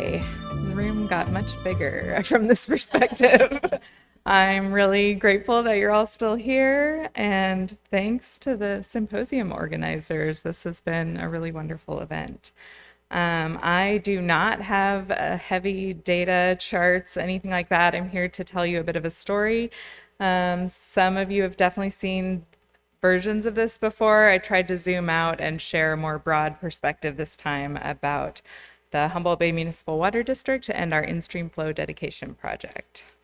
Bay. The room got much bigger from this perspective. I'm really grateful that you're all still here, and thanks to the symposium organizers. This has been a really wonderful event. I do not have heavy data charts, anything like that. I'm here to tell you a bit of a story. Some of you have definitely seen versions of this before. I tried to zoom out and share a more broad perspective this time about the Humboldt Bay Municipal Water District and our Instream Flow Dedication Project.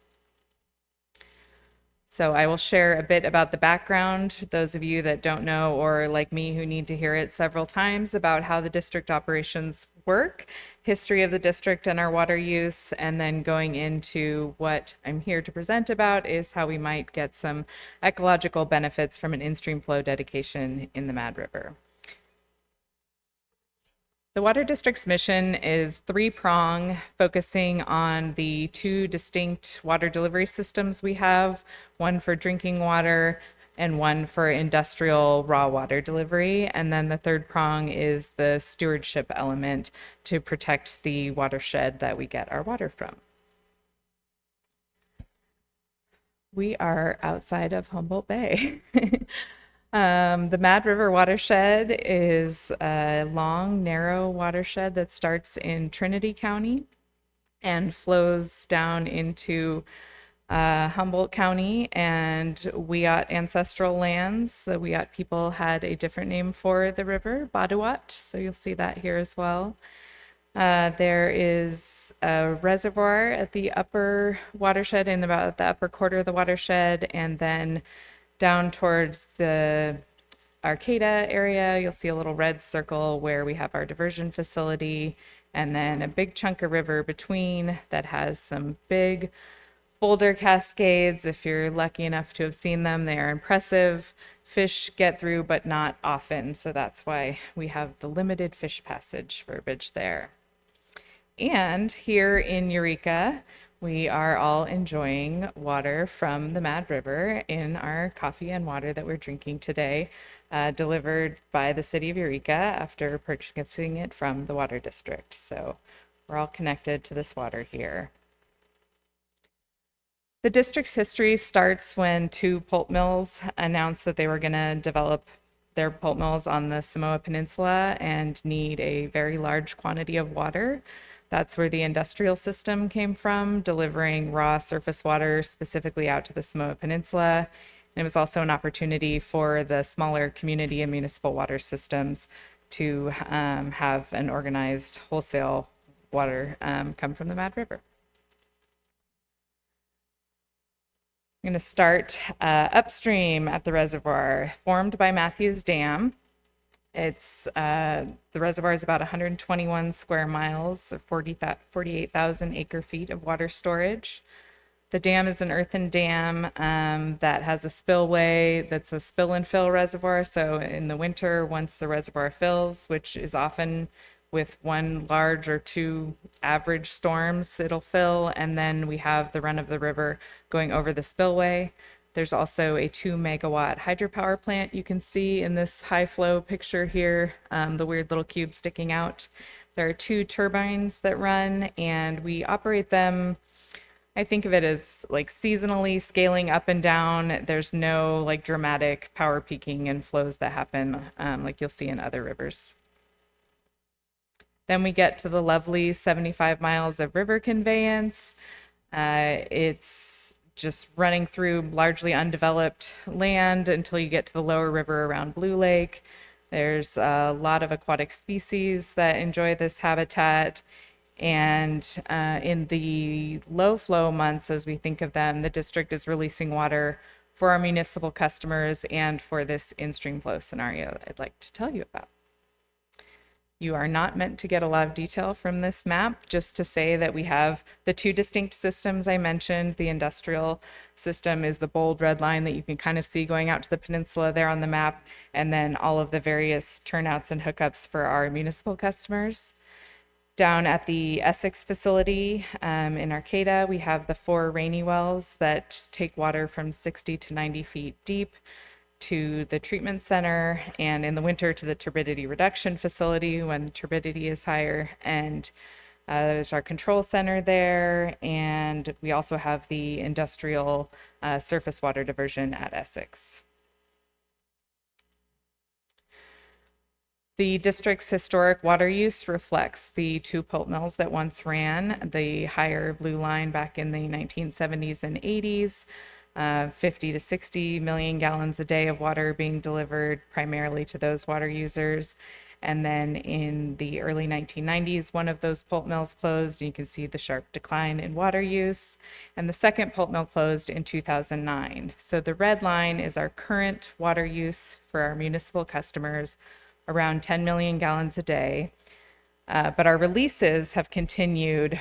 So I will share a bit about the background, those of you that don't know or like me who need to hear it several times, about how the district operations work, history of the district and our water use, and then going into what I'm here to present about is how we might get some ecological benefits from an in-stream flow dedication in the Mad River. The Water District's mission is three-prong, focusing on the two distinct water delivery systems we have, one for drinking water and one for industrial raw water delivery. And then the third prong is the stewardship element to protect the watershed that we get our water from. We are outside of Humboldt Bay. The Mad River watershed is a long, narrow watershed that starts in Trinity County and flows down into Humboldt County and Wiyot ancestral lands. The Wiyot people had a different name for the river, Baduat, so you'll see that here as well. There is a reservoir at the upper watershed, in about the upper quarter of the watershed, and then down towards the Arcata area, you'll see a little red circle where we have our diversion facility, and then a big chunk of river between that has some big boulder cascades. If you're lucky enough to have seen them, they are impressive. Fish get through, but not often, so that's why we have the limited fish passage verbiage there. And here in Eureka, we are all enjoying water from the Mad River in our coffee and water that we're drinking today, delivered by the city of Eureka after purchasing it from the water district. So we're all connected to this water here. The district's history starts when two pulp mills announced that they were going to develop their pulp mills on the Samoa Peninsula and need a very large quantity of water. That's where the industrial system came from, delivering raw surface water specifically out to the Samoa Peninsula. And it was also an opportunity for the smaller community and municipal water systems to have an organized wholesale water come from the Mad River. I'm going to start upstream at the reservoir, formed by Matthews Dam. It's the reservoir is about 121 square miles, or 48,000 acre feet of water storage. The dam is an earthen dam that has a spillway that's a spill and fill reservoir. So in the winter, once the reservoir fills, which is often with one large or two average storms, it'll fill, and then we have the run of the river going over the spillway. There's also a 2 megawatt hydropower plant you can see in this high flow picture here, the weird little cube sticking out. There are 2 turbines that run, and we operate them, I think of it as like seasonally scaling up and down. There's no like dramatic power peaking and flows that happen like you'll see in other rivers. Then we get to the lovely 75 miles of river conveyance. It's just running through largely undeveloped land until you get to the lower river around Blue Lake. There's a lot of aquatic species that enjoy this habitat. And in the low flow months, as we think of them, the district is releasing water for our municipal customers and for this in-stream flow scenario I'd like to tell you about. You are not meant to get a lot of detail from this map, just to say that we have the 2 distinct systems I mentioned. The industrial system is the bold red line that you can kind of see going out to the peninsula there on the map, and then all of the various turnouts and hookups for our municipal customers. Down at the Essex facility in Arcata, we have the 4 rainy wells that take water from 60 to 90 feet deep to the treatment center, and in the winter to the turbidity reduction facility when turbidity is higher. And There's our control center there, and we also have the industrial surface water diversion at Essex. The district's historic water use reflects the two pulp mills that once ran, the higher blue line back in the 1970s and 80s, 50 to 60 million gallons a day of water being delivered primarily to those water users. And then in the early 1990s, one of those pulp mills closed, and you can see the sharp decline in water use. And the second pulp mill closed in 2009. So the red line is our current water use for our municipal customers, around 10 million gallons a day. But our releases have continued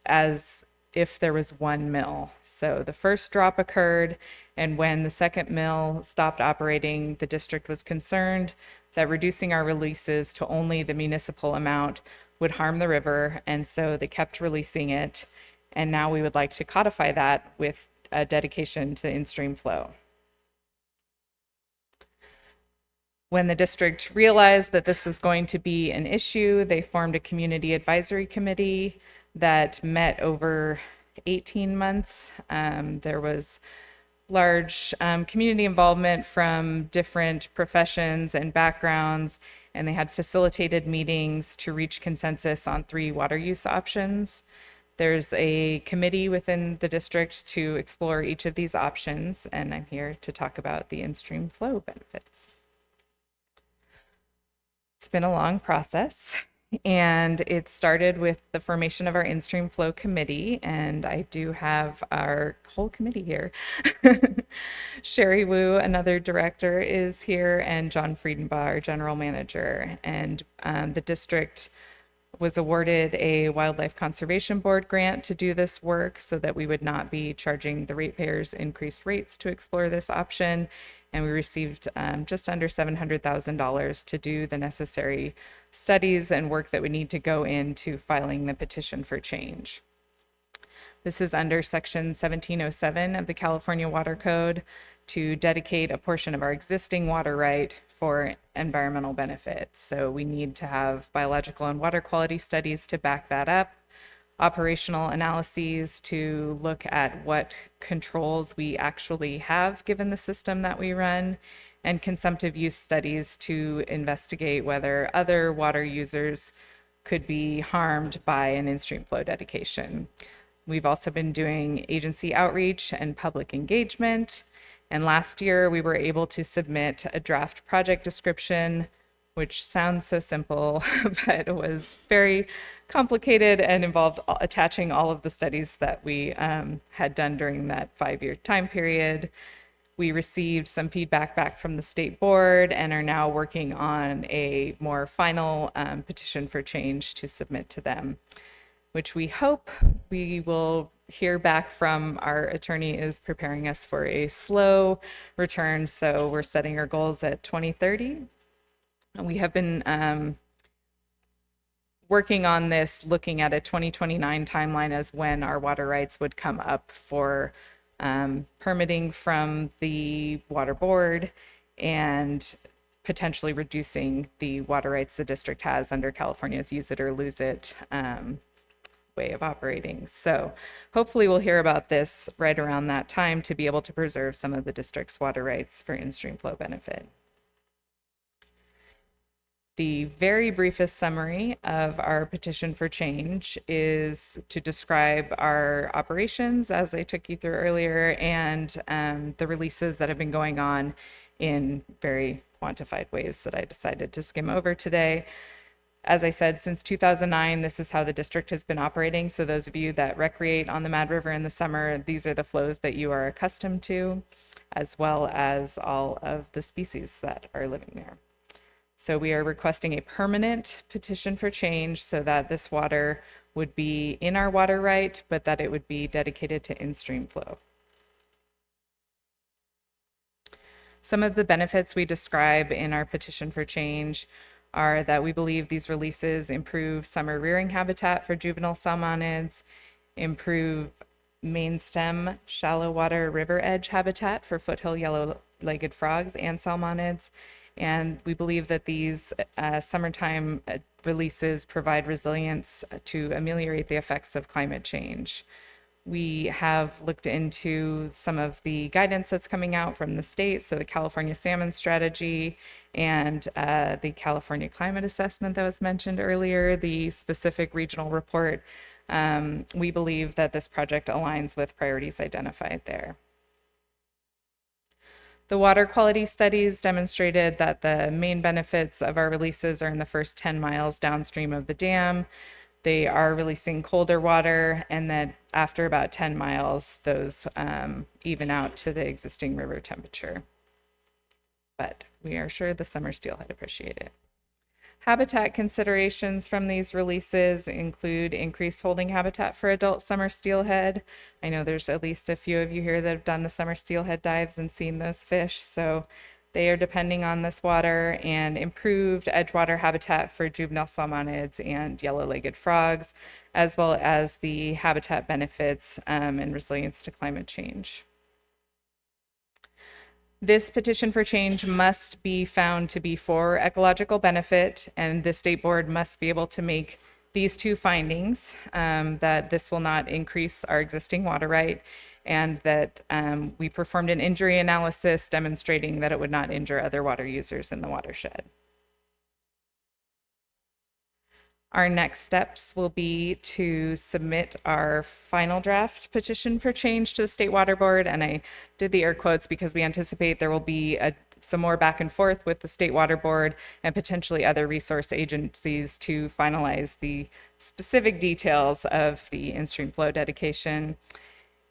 as if there was one mill. So the first drop occurred, and when the second mill stopped operating, the district was concerned that reducing our releases to only the municipal amount would harm the river, and so they kept releasing it. And now we would like to codify that with a dedication to in-stream flow. When the district realized that this was going to be an issue, they formed a community advisory committee that met over 18 months. There was large community involvement from different professions and backgrounds, and they had facilitated meetings to reach consensus on 3 water use options. There's a committee within the district to explore each of these options, and I'm here to talk about the in-stream flow benefits. It's been a long process, and it started with the formation of our in-stream flow committee, and I do have our whole committee here. Sheri Wu, another director, is here, and John Friedenbaugh, our general manager. And the district was awarded a Wildlife Conservation Board grant to do this work so that we would not be charging the ratepayers increased rates to explore this option. And we received just under $700,000 to do the necessary studies and work that would need to go into filing the petition for change. This is under Section 1707 of the California Water Code to dedicate a portion of our existing water right for environmental benefits. So we need to have biological and water quality studies to back that up, operational analyses to look at what controls we actually have given the system that we run, and consumptive use studies to investigate whether other water users could be harmed by an in-stream flow dedication. We've also been doing agency outreach and public engagement. And last year we were able to submit a draft project description, which sounds so simple, but it was very complicated and involved attaching all of the studies that we had done during that 5-year time period. We received some feedback back from the state board and are now working on a more final petition for change to submit to them, which we hope we will hear back from. Our attorney is preparing us for a slow return, so we're setting our goals at 2030. And we have been working on this, looking at a 2029 timeline as when our water rights would come up for permitting from the water board and potentially reducing the water rights the district has under California's use it or lose it way of operating. So hopefully we'll hear about this right around that time to be able to preserve some of the district's water rights for in-stream flow benefit. The very briefest summary of our petition for change is to describe our operations, as I took you through earlier, and the releases that have been going on in very quantified ways that I decided to skim over today. As I said, since 2009, this is how the district has been operating. So those of you that recreate on the Mad River in the summer, these are the flows that you are accustomed to, as well as all of the species that are living there. So we are requesting a permanent petition for change so that this water would be in our water right, but that it would be dedicated to in-stream flow. Some of the benefits we describe in our petition for change are that we believe these releases improve summer rearing habitat for juvenile salmonids, improve main stem shallow water river edge habitat for foothill yellow-legged frogs and salmonids, And we believe that these summertime releases provide resilience to ameliorate the effects of climate change. We have looked into some of the guidance that's coming out from the state, so the California Salmon Strategy and the California Climate Assessment that was mentioned earlier, the specific regional report. We believe that this project aligns with priorities identified there. The water quality studies demonstrated that the main benefits of our releases are in the first 10 miles downstream of the dam. They are releasing colder water, and that after about 10 miles, those even out to the existing river temperature. But we are sure the summer steelhead appreciate it. Habitat considerations from these releases include increased holding habitat for adult summer steelhead. I know there's at least a few of you here that have done the summer steelhead dives and seen those fish, so they are depending on this water, and improved edgewater habitat for juvenile salmonids and yellow-legged frogs, as well as the habitat benefits and resilience to climate change. This petition for change must be found to be for ecological benefit, and the state board must be able to make these two findings, that this will not increase our existing water right, and that we performed an injury analysis demonstrating that it would not injure other water users in the watershed. Our next steps will be to submit our final draft petition for change to the State Water Board. And I did the air quotes because we anticipate there will be some more back and forth with the State Water Board and potentially other resource agencies to finalize the specific details of the in-stream flow dedication.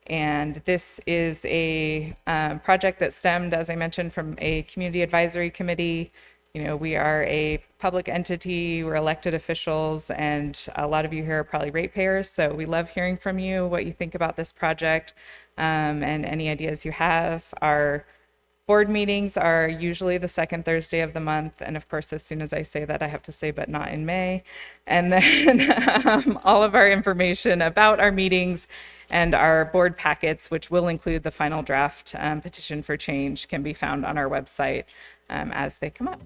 And this is a project that stemmed, as I mentioned, from a community advisory committee. You know, we are a public entity, we're elected officials, and a lot of you here are probably ratepayers. So we love hearing from you what you think about this project and any ideas you have. Our board meetings are usually the second Thursday of the month. And of course, as soon as I say that, I have to say, but not in May. And then all of our information about our meetings and our board packets, which will include the final draft petition for change, can be found on our website as they come up.